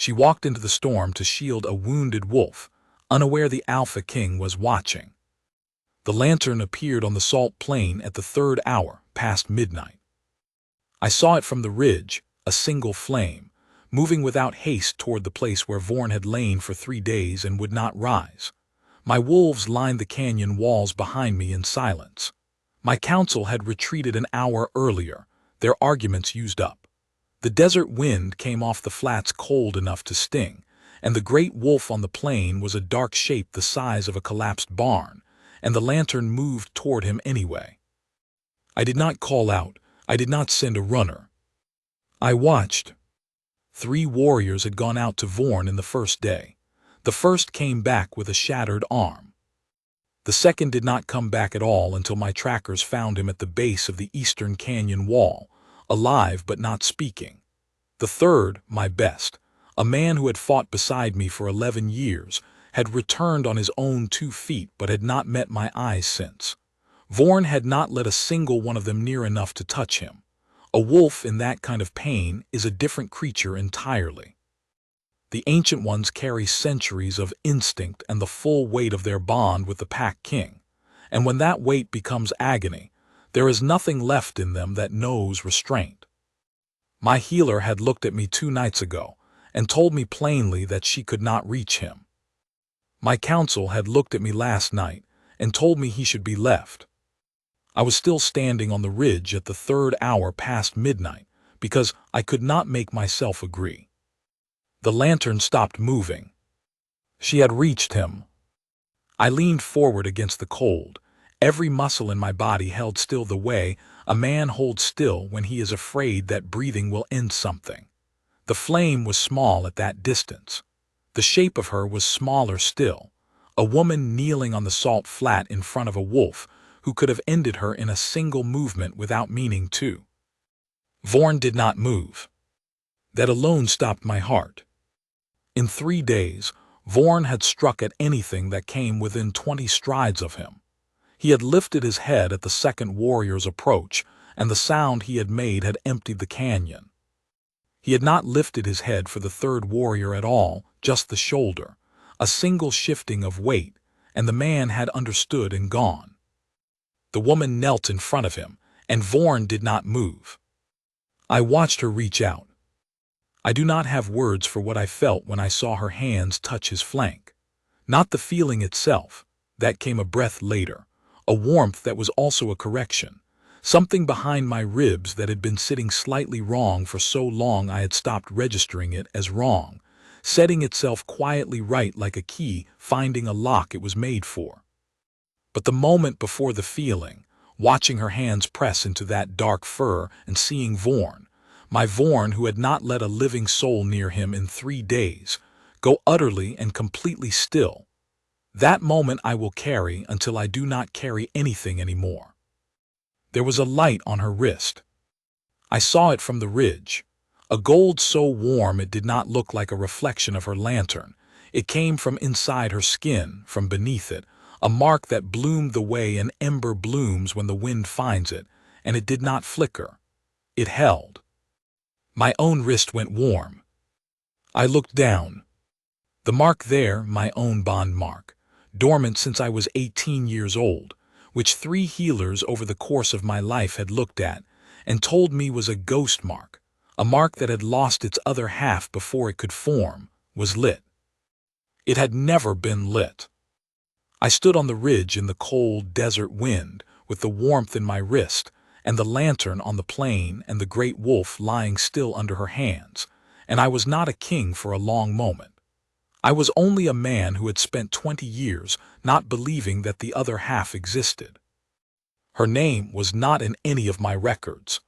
She walked into the storm to shield a wounded wolf, unaware the Alpha King was watching. The lantern appeared on the salt plain at the 3rd hour, past midnight. I saw it from the ridge, a single flame, moving without haste toward the place where Vorn had lain for 3 days and would not rise. My wolves lined the canyon walls behind me in silence. My council had retreated an hour earlier, their arguments used up. The desert wind came off the flats cold enough to sting, and the great wolf on the plain was a dark shape the size of a collapsed barn, and the lantern moved toward him anyway. I did not call out, I did not send a runner. I watched. 3 warriors had gone out to Vorn in the first day. The first came back with a shattered arm. The second did not come back at all until my trackers found him at the base of the eastern canyon wall, alive but not speaking. The third, my best, a man who had fought beside me for 11 years, had returned on his own 2 feet but had not met my eyes since. Vorn had not let a single one of them near enough to touch him. A wolf in that kind of pain is a different creature entirely. The Ancient Ones carry centuries of instinct and the full weight of their bond with the Pack King, and when that weight becomes agony, there is nothing left in them that knows restraint. My healer had looked at me 2 nights ago and told me plainly that she could not reach him. My council had looked at me last night and told me he should be left. I was still standing on the ridge at the 3rd hour past midnight because I could not make myself agree. The lantern stopped moving. She had reached him. I leaned forward against the cold. Every muscle in my body held still the way a man holds still when he is afraid that breathing will end something. The flame was small at that distance. The shape of her was smaller still, a woman kneeling on the salt flat in front of a wolf who could have ended her in a single movement without meaning to. Vorn did not move. That alone stopped my heart. In 3 days, Vorn had struck at anything that came within 20 strides of him. He had lifted his head at the second warrior's approach, and the sound he had made had emptied the canyon. He had not lifted his head for the 3rd warrior at all, just the shoulder, a single shifting of weight, and the man had understood and gone. The woman knelt in front of him, and Vorn did not move. I watched her reach out. I do not have words for what I felt when I saw her hands touch his flank. Not the feeling itself, that came a breath later, a warmth that was also a correction, something behind my ribs that had been sitting slightly wrong for so long I had stopped registering it as wrong, setting itself quietly right like a key finding a lock it was made for. But the moment before the feeling, watching her hands press into that dark fur and seeing Vorn, my Vorn who had not let a living soul near him in 3 days, go utterly and completely still, that moment I will carry until I do not carry anything anymore. There was a light on her wrist. I saw it from the ridge, a gold so warm it did not look like a reflection of her lantern. It came from inside her skin, from beneath it, a mark that bloomed the way an ember blooms when the wind finds it, and it did not flicker. It held. My own wrist went warm. I looked down. The mark there, my own bond mark, dormant since I was 18 years old, which 3 healers over the course of my life had looked at and told me was a ghost mark, a mark that had lost its other half before it could form, was lit. It had never been lit. I stood on the ridge in the cold desert wind with the warmth in my wrist and the lantern on the plain and the great wolf lying still under her hands, and I was not a king for a long moment. I was only a man who had spent 20 years not believing that the other half existed. Her name was not in any of my records.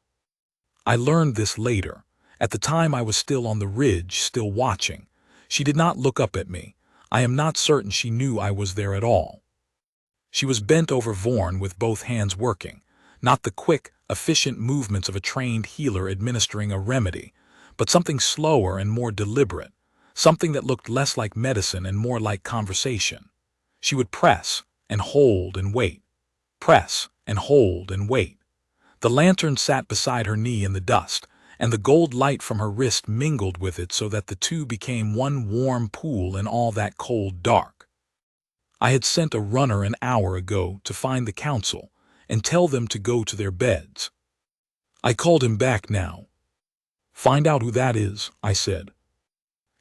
I learned this later. At the time I was still on the ridge, still watching. She did not look up at me. I am not certain she knew I was there at all. She was bent over Vorn with both hands working, not the quick, efficient movements of a trained healer administering a remedy, but something slower and more deliberate, something that looked less like medicine and more like conversation. She would press and hold and wait, press and hold and wait. The lantern sat beside her knee in the dust, and the gold light from her wrist mingled with it so that the two became one warm pool in all that cold dark. I had sent a runner an hour ago to find the council and tell them to go to their beds. I called him back now. "Find out who that is," I said.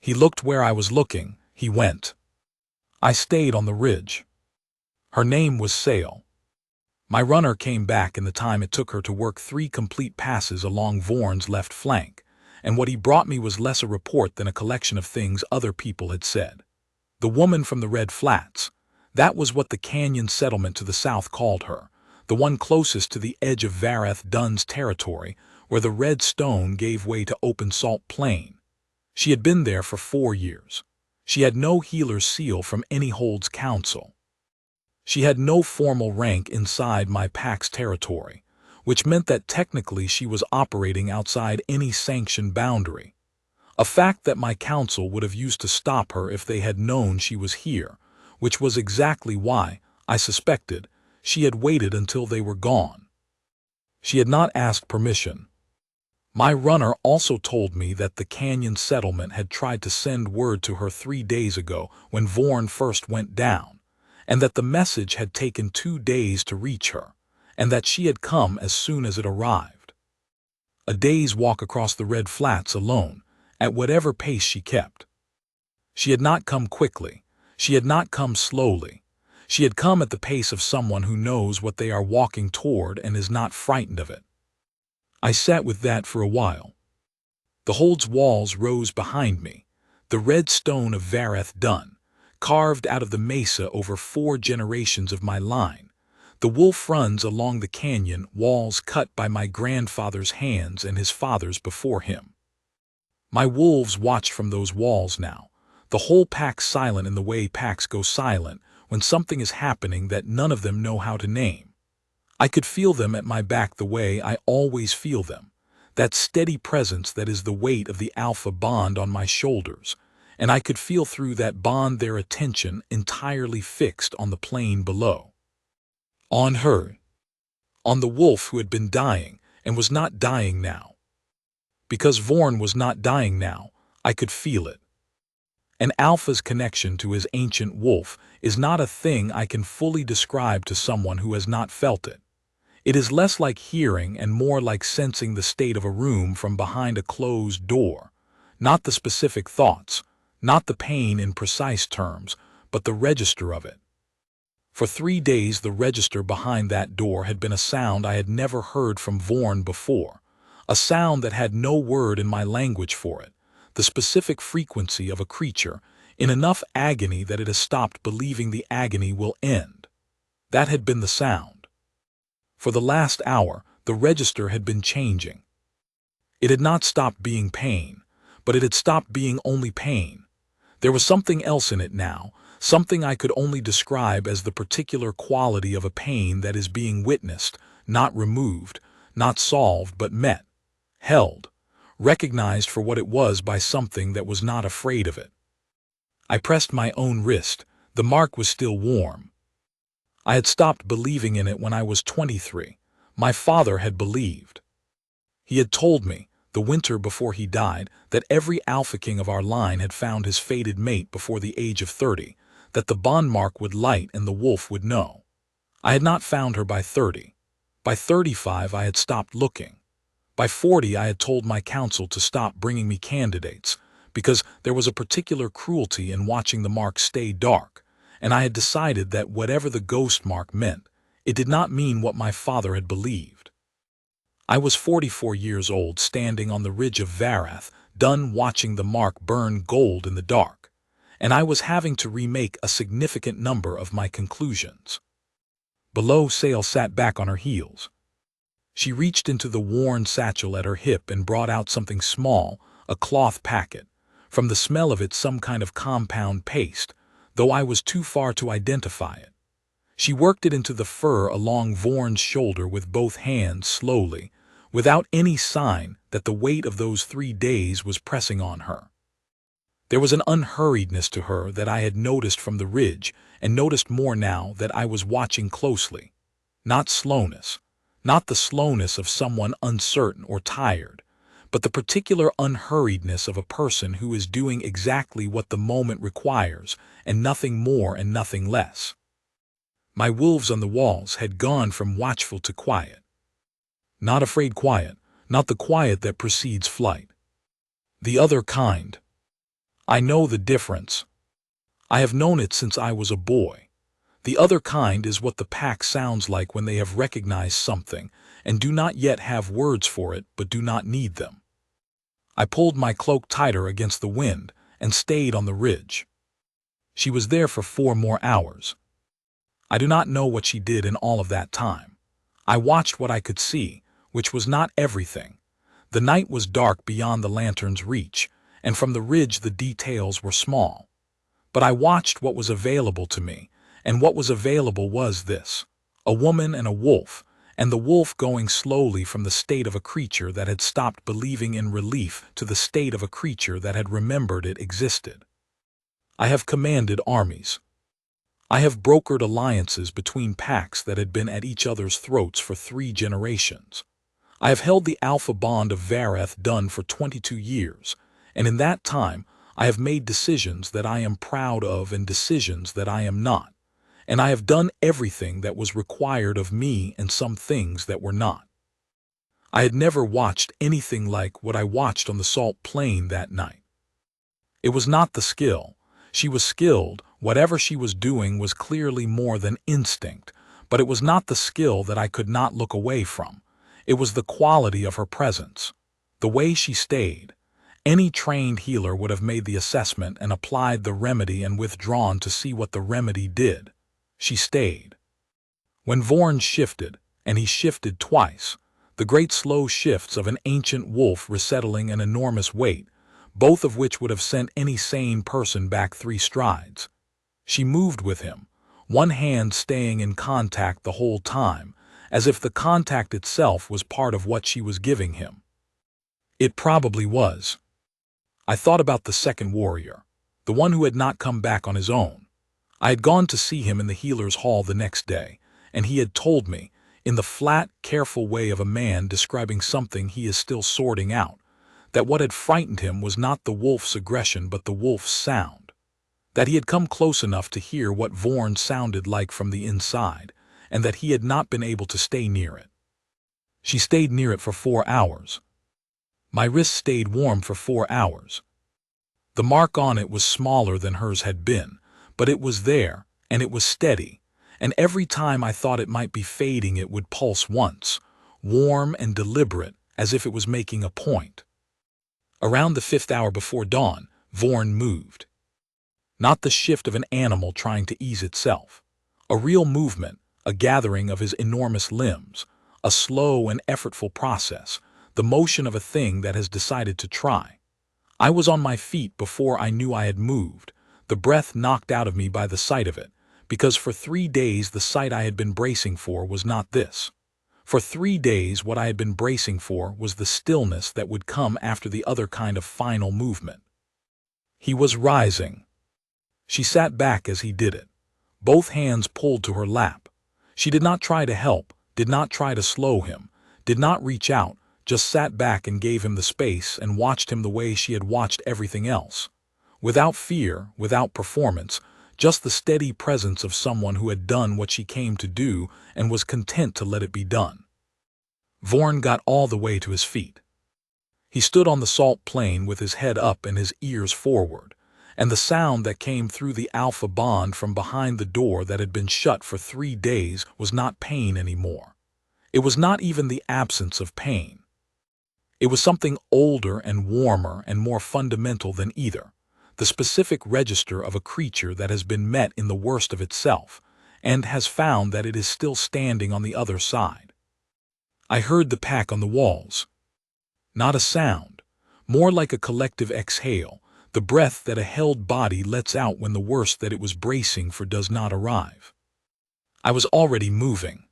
He looked where I was looking. He went. I stayed on the ridge. Her name was Sale. My runner came back in the time it took her to work 3 complete passes along Vorn's left flank, and what he brought me was less a report than a collection of things other people had said. The woman from the Red Flats, that was what the canyon settlement to the south called her, the one closest to the edge of Vareth Dunn's territory, where the red stone gave way to open salt plain. She had been there for 4 years. She had no healer's seal from any Hold's council. She had no formal rank inside my pack's territory, which meant that technically she was operating outside any sanctioned boundary, a fact that my council would have used to stop her if they had known she was here, which was exactly why, I suspected, she had waited until they were gone. She had not asked permission. My runner also told me that the canyon settlement had tried to send word to her 3 days ago when Vorn first went down, and that the message had taken 2 days to reach her, and that she had come as soon as it arrived. A day's walk across the Red Flats alone, at whatever pace she kept. She had not come quickly. She had not come slowly. She had come at the pace of someone who knows what they are walking toward and is not frightened of it. I sat with that for a while. The Hold's walls rose behind me, the red stone of Vareth Dunn, carved out of the mesa over 4 generations of my line, the wolf runs along the canyon walls cut by my grandfather's hands and his father's before him. My wolves watched from those walls now, the whole pack silent in the way packs go silent when something is happening that none of them know how to name. I could feel them at my back the way I always feel them, that steady presence that is the weight of the alpha bond on my shoulders, and I could feel through that bond their attention entirely fixed on the plain below. On her. On the wolf who had been dying and was not dying now. Because Vorn was not dying now, I could feel it. An alpha's connection to his ancient wolf is not a thing I can fully describe to someone who has not felt it. It is less like hearing and more like sensing the state of a room from behind a closed door, not the specific thoughts, not the pain in precise terms, but the register of it. For 3 days the register behind that door had been a sound I had never heard from Vorn before, a sound that had no word in my language for it, the specific frequency of a creature, in enough agony that it has stopped believing the agony will end. That had been the sound. For the last hour, the register had been changing. It had not stopped being pain, but it had stopped being only pain. There was something else in it now, something I could only describe as the particular quality of a pain that is being witnessed, not removed, not solved but met, held, recognized for what it was by something that was not afraid of it. I pressed my own wrist. The mark was still warm. I had stopped believing in it when I was 23. My father had believed. He had told me, the winter before he died, that every alpha king of our line had found his fated mate before the age of 30, that the bond mark would light and the wolf would know. I had not found her by 30. By 35 I had stopped looking. By 40 I had told my council to stop bringing me candidates, because there was a particular cruelty in watching the mark stay dark, and I had decided that whatever the ghost mark meant, it did not mean what my father had believed. I was 44 years old, standing on the ridge of Vareth Dunn watching the mark burn gold in the dark, and I was having to remake a significant number of my conclusions. Below, Sale sat back on her heels. She reached into the worn satchel at her hip and brought out something small, a cloth packet, from the smell of it some kind of compound paste, though I was too far to identify it. She worked it into the fur along Vorn's shoulder with both hands slowly, without any sign that the weight of those 3 days was pressing on her. There was an unhurriedness to her that I had noticed from the ridge, and noticed more now that I was watching closely. Not slowness, not the slowness of someone uncertain or tired, but the particular unhurriedness of a person who is doing exactly what the moment requires, and nothing more and nothing less. My wolves on the walls had gone from watchful to quiet. Not afraid quiet, not the quiet that precedes flight. The other kind. I know the difference. I have known it since I was a boy. The other kind is what the pack sounds like when they have recognized something and do not yet have words for it but do not need them. I pulled my cloak tighter against the wind and stayed on the ridge. She was there for 4 more hours. I do not know what she did in all of that time. I watched what I could see, which was not everything. The night was dark beyond the lantern's reach, and from the ridge the details were small. But I watched what was available to me, and what was available was this: a woman and a wolf, and the wolf going slowly from the state of a creature that had stopped believing in relief to the state of a creature that had remembered it existed. I have commanded armies. I have brokered alliances between packs that had been at each other's throats for 3 generations. I have held the alpha bond of Vareth done for 22 years, and in that time I have made decisions that I am proud of and decisions that I am not, and I have done everything that was required of me and some things that were not. I had never watched anything like what I watched on the salt plain that night. It was not the skill. She was skilled. Whatever she was doing was clearly more than instinct, but it was not the skill that I could not look away from. It was the quality of her presence, the way she stayed. Any trained healer would have made the assessment and applied the remedy and withdrawn to see what the remedy did. She stayed. When Vorn shifted, and he shifted twice, the great slow shifts of an ancient wolf resettling an enormous weight, both of which would have sent any sane person back 3 strides. She moved with him, one hand staying in contact the whole time, as if the contact itself was part of what she was giving him. It probably was. I thought about the second warrior, the one who had not come back on his own. I had gone to see him in the healer's hall the next day, and he had told me, in the flat, careful way of a man describing something he is still sorting out, that what had frightened him was not the wolf's aggression but the wolf's sound, that he had come close enough to hear what Vorn sounded like from the inside, and that he had not been able to stay near it. She stayed near it for 4 hours. My wrist stayed warm for 4 hours. The mark on it was smaller than hers had been, but it was there, and it was steady, and every time I thought it might be fading it would pulse once, warm and deliberate, as if it was making a point. Around the 5th hour before dawn, Vorn moved. Not the shift of an animal trying to ease itself. A real movement, a gathering of his enormous limbs, a slow and effortful process, the motion of a thing that has decided to try. I was on my feet before I knew I had moved, the breath knocked out of me by the sight of it, because for 3 days the sight I had been bracing for was not this. For 3 days what I had been bracing for was the stillness that would come after the other kind of final movement. He was rising. She sat back as he did it, both hands pulled to her lap. She did not try to help, did not try to slow him, did not reach out, just sat back and gave him the space and watched him the way she had watched everything else. Without fear, without performance, just the steady presence of someone who had done what she came to do and was content to let it be done. Vorn got all the way to his feet. He stood on the salt plain with his head up and his ears forward, and the sound that came through the alpha bond from behind the door that had been shut for 3 days was not pain anymore. It was not even the absence of pain. It was something older and warmer and more fundamental than either, the specific register of a creature that has been met in the worst of itself, and has found that it is still standing on the other side. I heard the pack on the walls. Not a sound, more like a collective exhale, the breath that a held body lets out when the worst that it was bracing for does not arrive. I was already moving.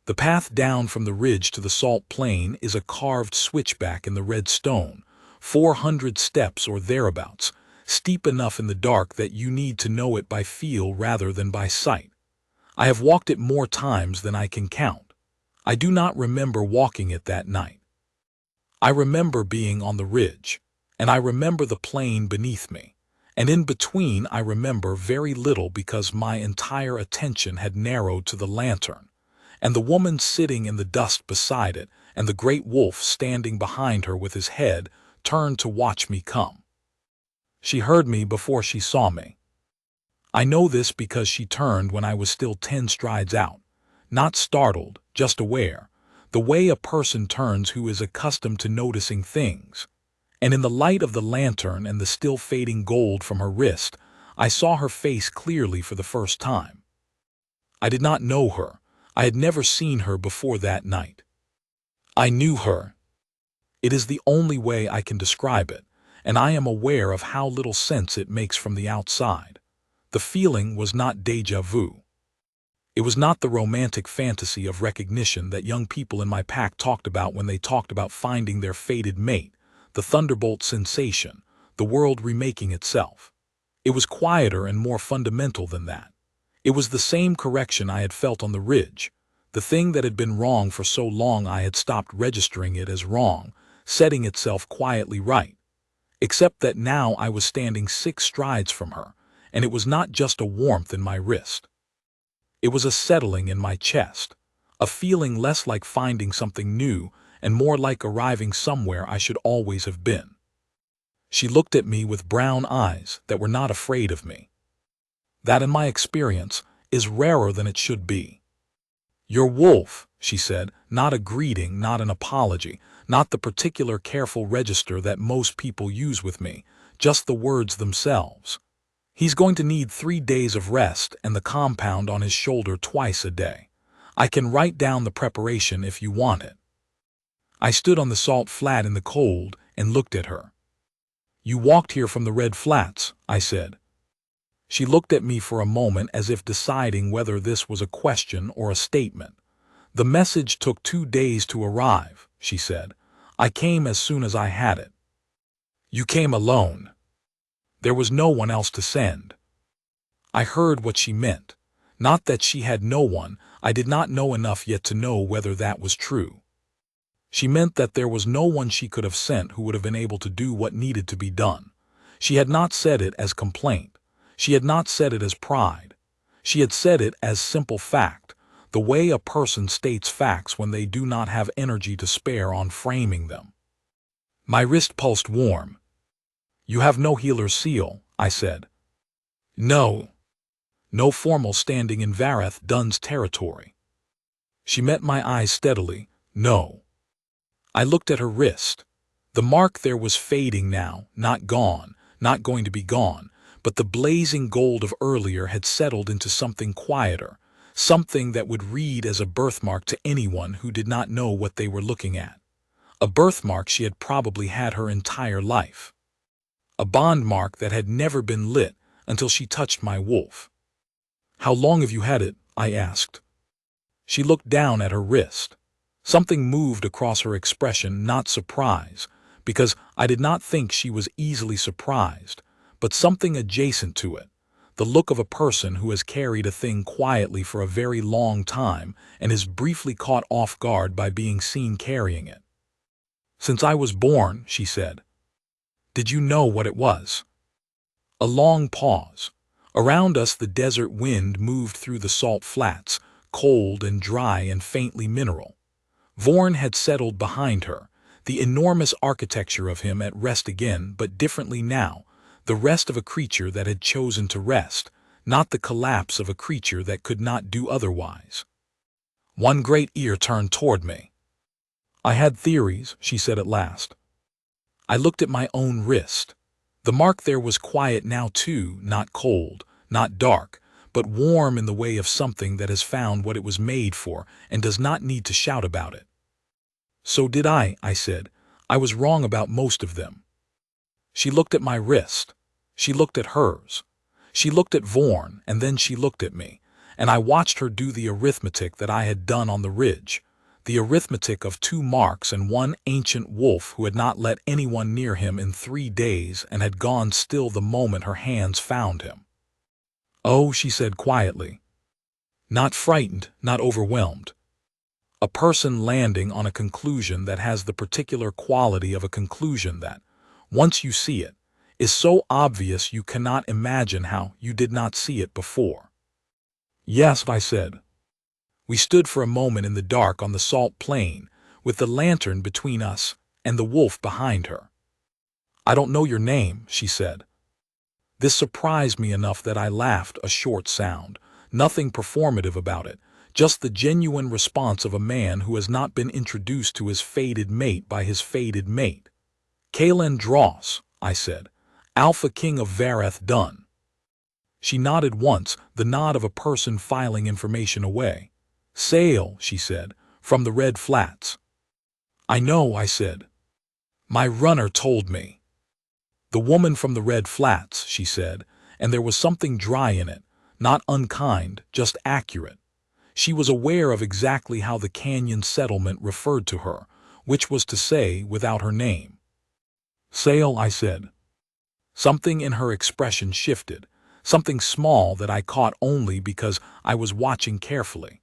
The path down from the ridge to the salt plain is a carved switchback in the red stone, 400 steps or thereabouts, steep enough in the dark that you need to know it by feel rather than by sight. I have walked it more times than I can count. I do not remember walking it that night. I remember being on the ridge, and I remember the plain beneath me, and in between I remember very little because my entire attention had narrowed to the lantern, and the woman sitting in the dust beside it, and the great wolf standing behind her with his head turned to watch me come. She heard me before she saw me. I know this because she turned when I was still 10 strides out, not startled, just aware, the way a person turns who is accustomed to noticing things. And in the light of the lantern and the still fading gold from her wrist, I saw her face clearly for the first time. I did not know her. I had never seen her before that night. I knew her. It is the only way I can describe it, and I am aware of how little sense it makes from the outside. The feeling was not déjà vu. It was not the romantic fantasy of recognition that young people in my pack talked about when they talked about finding their fated mate, the thunderbolt sensation, the world remaking itself. It was quieter and more fundamental than that. It was the same correction I had felt on the ridge. The thing that had been wrong for so long I had stopped registering it as wrong, setting itself quietly right. Except that now I was standing 6 strides from her, and it was not just a warmth in my wrist. It was a settling in my chest, a feeling less like finding something new and more like arriving somewhere I should always have been. She looked at me with brown eyes that were not afraid of me. That, in my experience, is rarer than it should be. "Your wolf," she said, not a greeting, not an apology, not the particular careful register that most people use with me, just the words themselves. "He's going to need 3 days of rest and the compound on his shoulder twice a day. I can write down the preparation if you want it." I stood on the salt flat in the cold and looked at her. "You walked here from the Red Flats," I said. She looked at me for a moment as if deciding whether this was a question or a statement. "The message took 2 days to arrive," she said. "I came as soon as I had it." "You came alone?" "There was no one else to send." I heard what she meant. Not that she had no one, I did not know enough yet to know whether that was true. She meant that there was no one she could have sent who would have been able to do what needed to be done. She had not said it as complaint. She had not said it as pride. She had said it as simple fact, the way a person states facts when they do not have energy to spare on framing them. My wrist pulsed warm. "You have no healer's seal," I said. "No. No formal standing in Varath Dunn's territory." She met my eyes steadily. "No." I looked at her wrist. The mark there was fading now, not gone, not going to be gone, but the blazing gold of earlier had settled into something quieter, something that would read as a birthmark to anyone who did not know what they were looking at. A birthmark she had probably had her entire life. A bond mark that had never been lit until she touched my wolf. "How long have you had it?" I asked. She looked down at her wrist. Something moved across her expression, not surprise, because I did not think she was easily surprised, but something adjacent to it, the look of a person who has carried a thing quietly for a very long time and is briefly caught off guard by being seen carrying it. "Since I was born," she said. "Did you know what it was?" A long pause. Around us the desert wind moved through the salt flats, cold and dry and faintly mineral. Vorn had settled behind her, the enormous architecture of him at rest again, but differently now, the rest of a creature that had chosen to rest, not the collapse of a creature that could not do otherwise. One great ear turned toward me. "I had theories," she said at last. I looked at my own wrist. The mark there was quiet now too, not cold, not dark, but warm in the way of something that has found what it was made for and does not need to shout about it. "So did I," I said. "I was wrong about most of them." She looked at my wrist. She looked at hers. She looked at Vorn, and then she looked at me, and I watched her do the arithmetic that I had done on the ridge, the arithmetic of 2 marks and one ancient wolf who had not let anyone near him in 3 days and had gone still the moment her hands found him. "Oh," she said quietly. Not frightened, not overwhelmed. A person landing on a conclusion that has the particular quality of a conclusion that, once you see it, is so obvious you cannot imagine how you did not see it before. Yes, I said. We stood for a moment in the dark on the salt plain, with the lantern between us and the wolf behind her. I don't know your name, she said. This surprised me enough that I laughed a short sound, nothing performative about it, just the genuine response of a man who has not been introduced to his fated mate by his fated mate. Kalen Dross, I said, Alpha King of Vareth Dun. She nodded once, the nod of a person filing information away. Sail, she said, from the Red Flats. I know, I said. My runner told me. The woman from the Red Flats, she said, and there was something dry in it, not unkind, just accurate. She was aware of exactly how the Canyon settlement referred to her, which was to say, without her name. Sail, I said. Something in her expression shifted, something small that I caught only because I was watching carefully.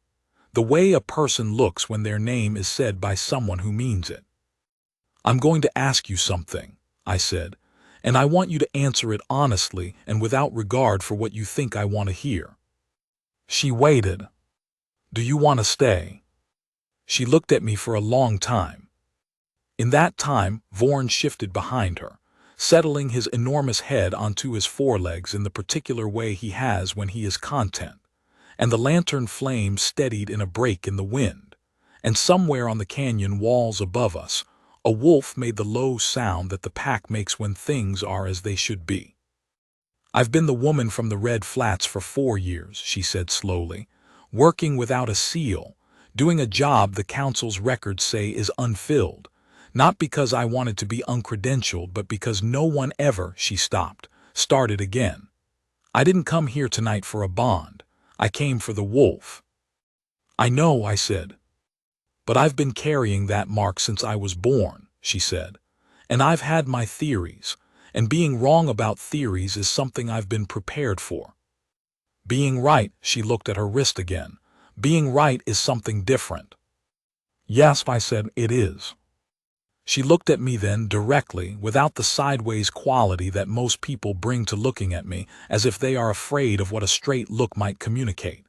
The way a person looks when their name is said by someone who means it. I'm going to ask you something, I said, and I want you to answer it honestly and without regard for what you think I want to hear. She waited. Do you want to stay? She looked at me for a long time. In that time, Vorn shifted behind her, settling his enormous head onto his forelegs in the particular way he has when he is content, and the lantern flame steadied in a break in the wind, and somewhere on the canyon walls above us, a wolf made the low sound that the pack makes when things are as they should be. I've been the woman from the Red Flats for 4 years, she said slowly, working without a seal, doing a job the council's records say is unfilled, not because I wanted to be uncredentialed, but because no one ever, she stopped, started again. I didn't come here tonight for a bond. I came for the wolf. I know, I said. But I've been carrying that mark since I was born, she said. And I've had my theories, and being wrong about theories is something I've been prepared for. Being right, she looked at her wrist again. Being right is something different. Yes, I said, it is. She looked at me then directly, without the sideways quality that most people bring to looking at me, as if they are afraid of what a straight look might communicate.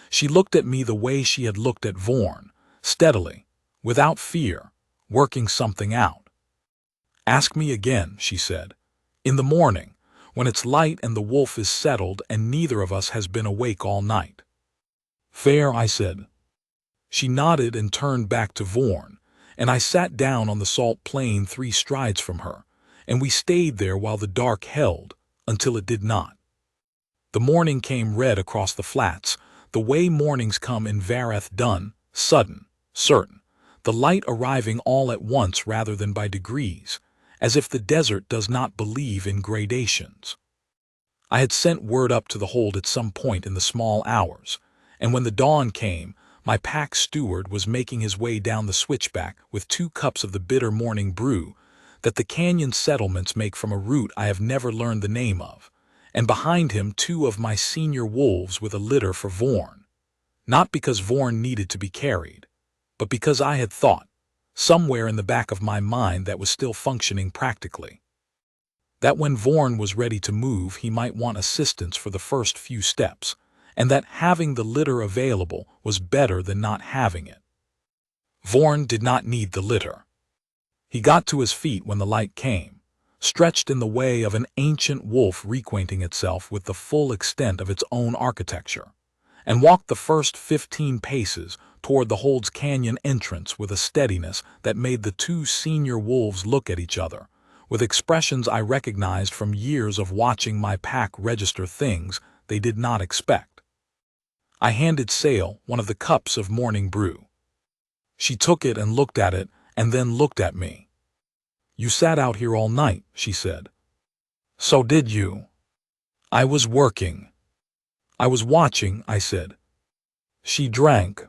She looked at me the way she had looked at Vorn, steadily, without fear, working something out. Ask me again, she said. In the morning, when it's light and the wolf is settled and neither of us has been awake all night. Fair, I said. She nodded and turned back to Vorn, and I sat down on the salt plain 3 strides from her, and we stayed there while the dark held, until it did not. The morning came red across the flats, the way mornings come in Vareth Dun, sudden, certain, the light arriving all at once rather than by degrees, as if the desert does not believe in gradations. I had sent word up to the hold at some point in the small hours, and when the dawn came, my pack steward was making his way down the switchback with 2 cups of the bitter morning brew that the canyon settlements make from a root I have never learned the name of, and behind him 2 of my senior wolves with a litter for Vorn. Not because Vorn needed to be carried, but because I had thought, somewhere in the back of my mind that was still functioning practically, that when Vorn was ready to move he might want assistance for the first few steps, and that having the litter available was better than not having it. Vorn did not need the litter. He got to his feet when the light came, stretched in the way of an ancient wolf reacquainting itself with the full extent of its own architecture, and walked the first 15 paces toward the hold's canyon entrance with a steadiness that made the 2 senior wolves look at each other, with expressions I recognized from years of watching my pack register things they did not expect. I handed Sail one of the cups of morning brew. She took it and looked at it, and then looked at me. You sat out here all night, she said. So did you. I was working. I was watching, I said. She drank.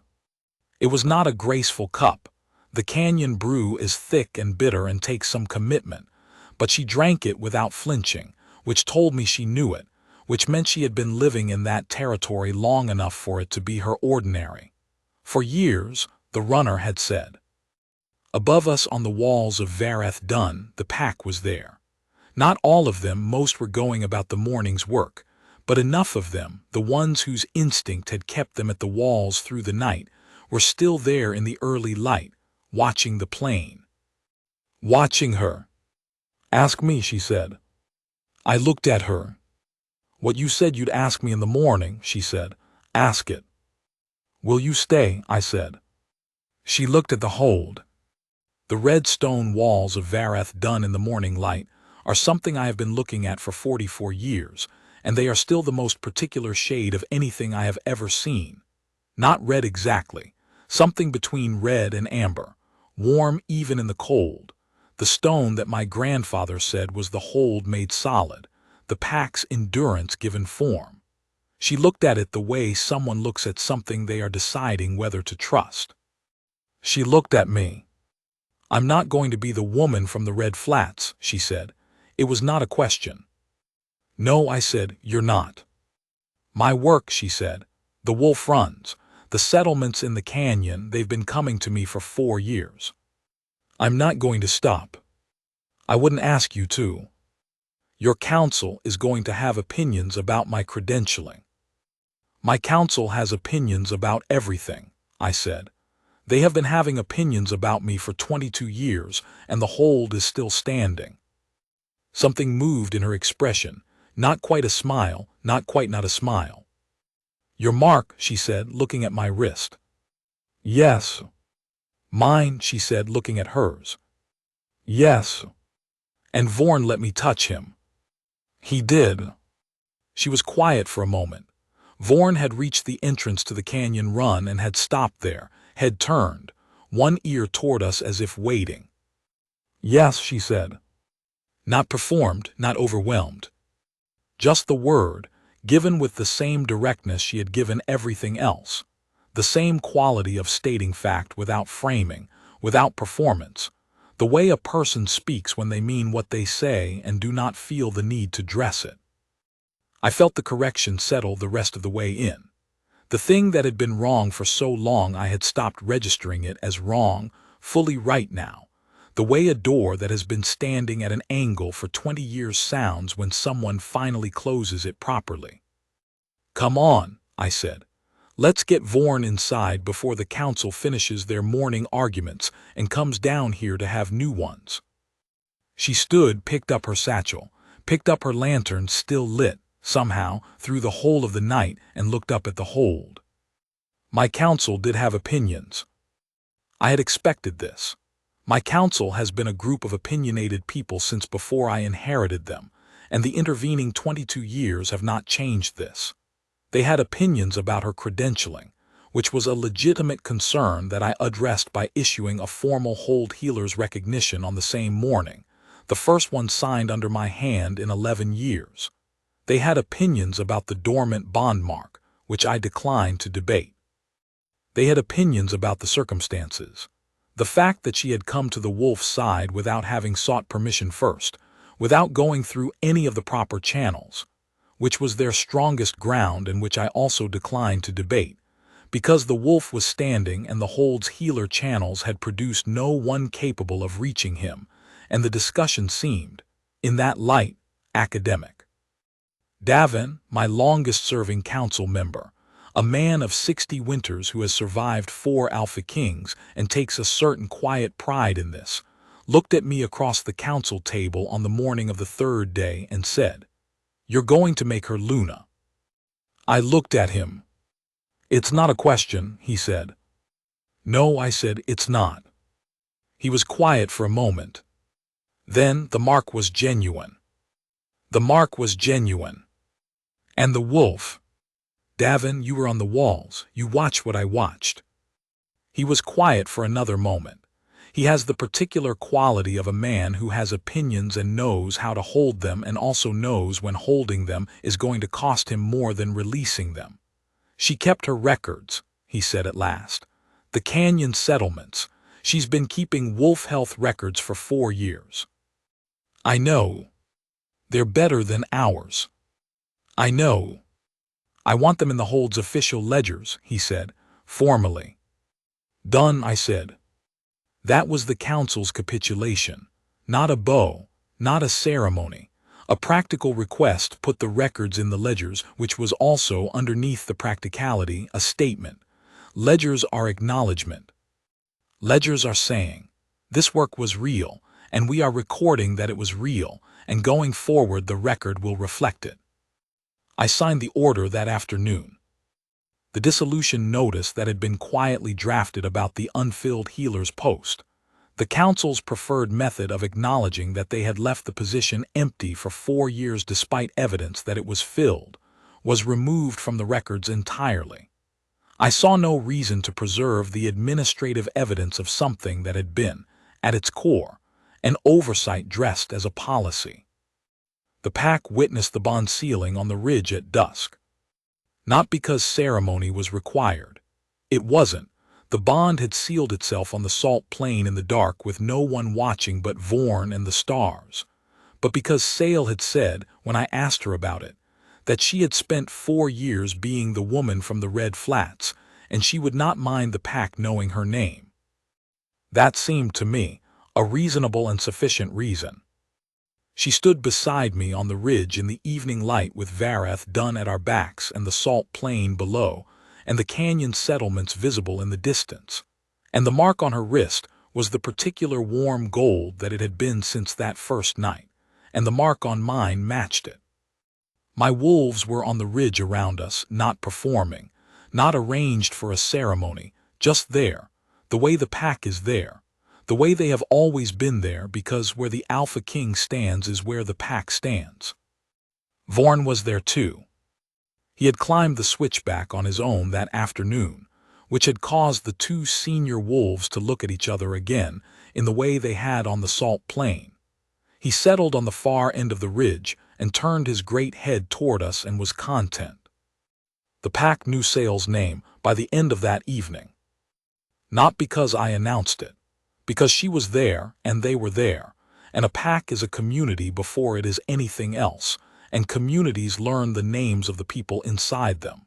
It was not a graceful cup. The canyon brew is thick and bitter and takes some commitment, but she drank it without flinching, which told me she knew it, which meant she had been living in that territory long enough for it to be her ordinary. For years, the runner had said. Above us on the walls of Vareth Dun, the pack was there. Not all of them, most were going about the morning's work, but enough of them, the ones whose instinct had kept them at the walls through the night, were still there in the early light, watching the plain. Watching her. Ask me, she said. I looked at her. What you said you'd ask me in the morning, she said. Ask it. Will you stay? I said. She looked at the hold. The red stone walls of Vareth Dun in the morning light are something I have been looking at for 44 years, and they are still the most particular shade of anything I have ever seen. Not red exactly, something between red and amber, warm even in the cold. The stone that my grandfather said was the hold made solid, the pack's endurance given form. She looked at it the way someone looks at something they are deciding whether to trust. She looked at me. I'm not going to be the woman from the Red Flats, she said. It was not a question. No, I said, you're not. My work, she said. The wolf runs. The settlements in the canyon, they've been coming to me for 4 years. I'm not going to stop. I wouldn't ask you to. Your council is going to have opinions about my credentialing. My council has opinions about everything, I said. They have been having opinions about me for 22 years, and the hold is still standing. Something moved in her expression, not quite a smile, not quite not a smile. Your mark, she said, looking at my wrist. Yes. Mine, she said, looking at hers. Yes. And Vorn let me touch him. He did. She was quiet for a moment. Vorn had reached the entrance to the canyon run and had stopped there, head turned, one ear toward us as if waiting. Yes, she said. Not performed, not overwhelmed. Just the word, given with the same directness she had given everything else. The same quality of stating fact without framing, without performance. The way a person speaks when they mean what they say and do not feel the need to dress it. I felt the correction settle the rest of the way in. The thing that had been wrong for so long I had stopped registering it as wrong, fully right now. The way a door that has been standing at an angle for 20 years sounds when someone finally closes it properly. Come on, I said. Let's get Vorn inside before the council finishes their morning arguments and comes down here to have new ones. She stood, picked up her satchel, picked up her lantern still lit, somehow, through the whole of the night and looked up at the hold. My council did have opinions. I had expected this. My council has been a group of opinionated people since before I inherited them, and the intervening 22 years have not changed this. They had opinions about her credentialing, which was a legitimate concern that I addressed by issuing a formal hold healer's recognition on the same morning, the first one signed under my hand in 11 years. They had opinions about the dormant bond mark, which I declined to debate. They had opinions about the circumstances. The fact that she had come to the wolf's side without having sought permission first, without going through any of the proper channels, which was their strongest ground and which I also declined to debate, because the wolf was standing and the hold's healer channels had produced no one capable of reaching him, and the discussion seemed, in that light, academic. Davin, my longest-serving council member, a man of 60 winters who has survived 4 Alpha Kings and takes a certain quiet pride in this, looked at me across the council table on the morning of the 3rd day and said, "You're going to make her Luna." I looked at him. "It's not a question," he said. "No," I said, "it's not." He was quiet for a moment. Then the mark was genuine. The mark was genuine. And the wolf. Davin, you were on the walls. You watched what I watched. He was quiet for another moment. He has the particular quality of a man who has opinions and knows how to hold them and also knows when holding them is going to cost him more than releasing them. She kept her records, he said at last. The canyon settlements. She's been keeping wolf health records for 4 years. I know. They're better than ours. I know. I want them in the hold's official ledgers, he said, formally. Done, I said. That was the council's capitulation. Not a bow, not a ceremony. A practical request put the records in the ledgers, which was also, underneath the practicality, a statement. Ledgers are acknowledgement. Ledgers are saying, this work was real, and we are recording that it was real, and going forward the record will reflect it. I signed the order that afternoon. The dissolution notice that had been quietly drafted about the unfilled healer's post, the council's preferred method of acknowledging that they had left the position empty for 4 years despite evidence that it was filled, was removed from the records entirely. I saw no reason to preserve the administrative evidence of something that had been, at its core, an oversight dressed as a policy. The pack witnessed the bond sealing on the ridge at dusk. Not because ceremony was required. It wasn't. The bond had sealed itself on the salt plain in the dark with no one watching but Vorn and the stars. But because Sale had said, when I asked her about it, that she had spent 4 years being the woman from the Red Flats, and she would not mind the pack knowing her name. That seemed to me a reasonable and sufficient reason. She stood beside me on the ridge in the evening light with Varath done at our backs and the salt plain below, and the canyon settlements visible in the distance. And the mark on her wrist was the particular warm gold that it had been since that first night, and the mark on mine matched it. My wolves were on the ridge around us, not performing, not arranged for a ceremony, just there, the way the pack is there, the way they have always been there, because where the Alpha King stands is where the pack stands. Vorn was there too. He had climbed the switchback on his own that afternoon, which had caused the 2 senior wolves to look at each other again in the way they had on the salt plain. He settled on the far end of the ridge and turned his great head toward us and was content. The pack knew Sale's name by the end of that evening. Not because I announced it, because she was there and they were there, and a pack is a community before it is anything else, and communities learn the names of the people inside them.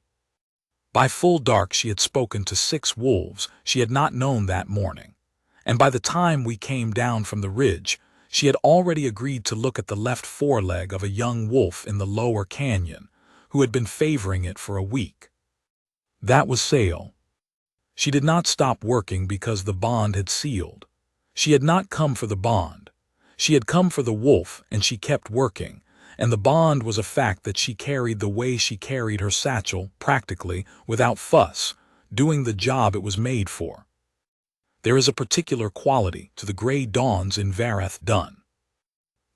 By full dark she had spoken to 6 wolves she had not known that morning, and by the time we came down from the ridge, she had already agreed to look at the left foreleg of a young wolf in the lower canyon, who had been favoring it for a week. That was Sale. She did not stop working because the bond had sealed. She had not come for the bond. She had come for the wolf, and she kept working, and the bond was a fact that she carried the way she carried her satchel, practically, without fuss, doing the job it was made for. There is a particular quality to the gray dawns in Varath done.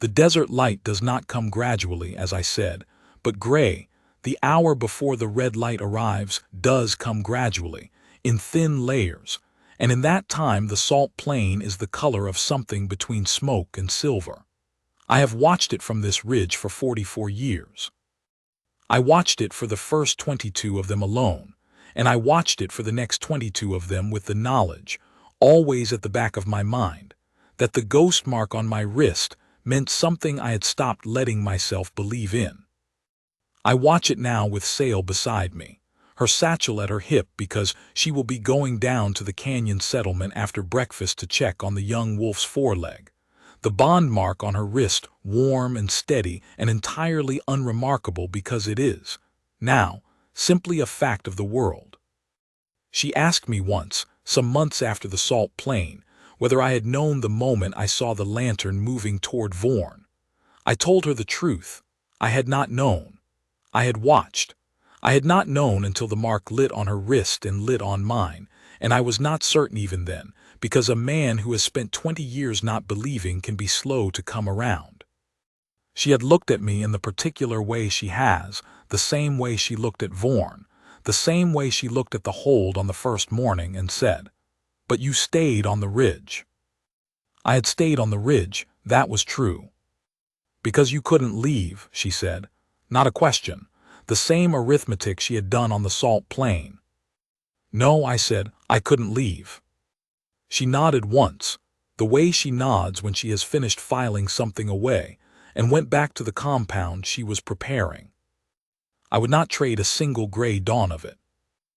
The desert light does not come gradually, as I said, but gray, the hour before the red light arrives, does come gradually, in thin layers, and in that time the salt plain is the color of something between smoke and silver. I have watched it from this ridge for 44 years. I watched it for the first 22 of them alone, and I watched it for the next 22 of them with the knowledge, always at the back of my mind, that the ghost mark on my wrist meant something I had stopped letting myself believe in. I watch it now with Sale beside me, her satchel at her hip because she will be going down to the canyon settlement after breakfast to check on the young wolf's foreleg. The bond mark on her wrist warm and steady and entirely unremarkable because it is, now, simply a fact of the world. She asked me once, some months after the salt plain, whether I had known the moment I saw the lantern moving toward Vorn. I told her the truth. I had not known. I had watched. I had not known until the mark lit on her wrist and lit on mine, and I was not certain even then, because a man who has spent 20 years not believing can be slow to come around. She had looked at me in the particular way she has, the same way she looked at Vorn, the same way she looked at the hold on the first morning, and said, "But you stayed on the ridge." I had stayed on the ridge, that was true. "Because you couldn't leave," she said. Not a question. The same arithmetic she had done on the salt plain. "No," I said, "I couldn't leave." She nodded once, the way she nods when she has finished filing something away, and went back to the compound she was preparing. I would not trade a single gray dawn of it.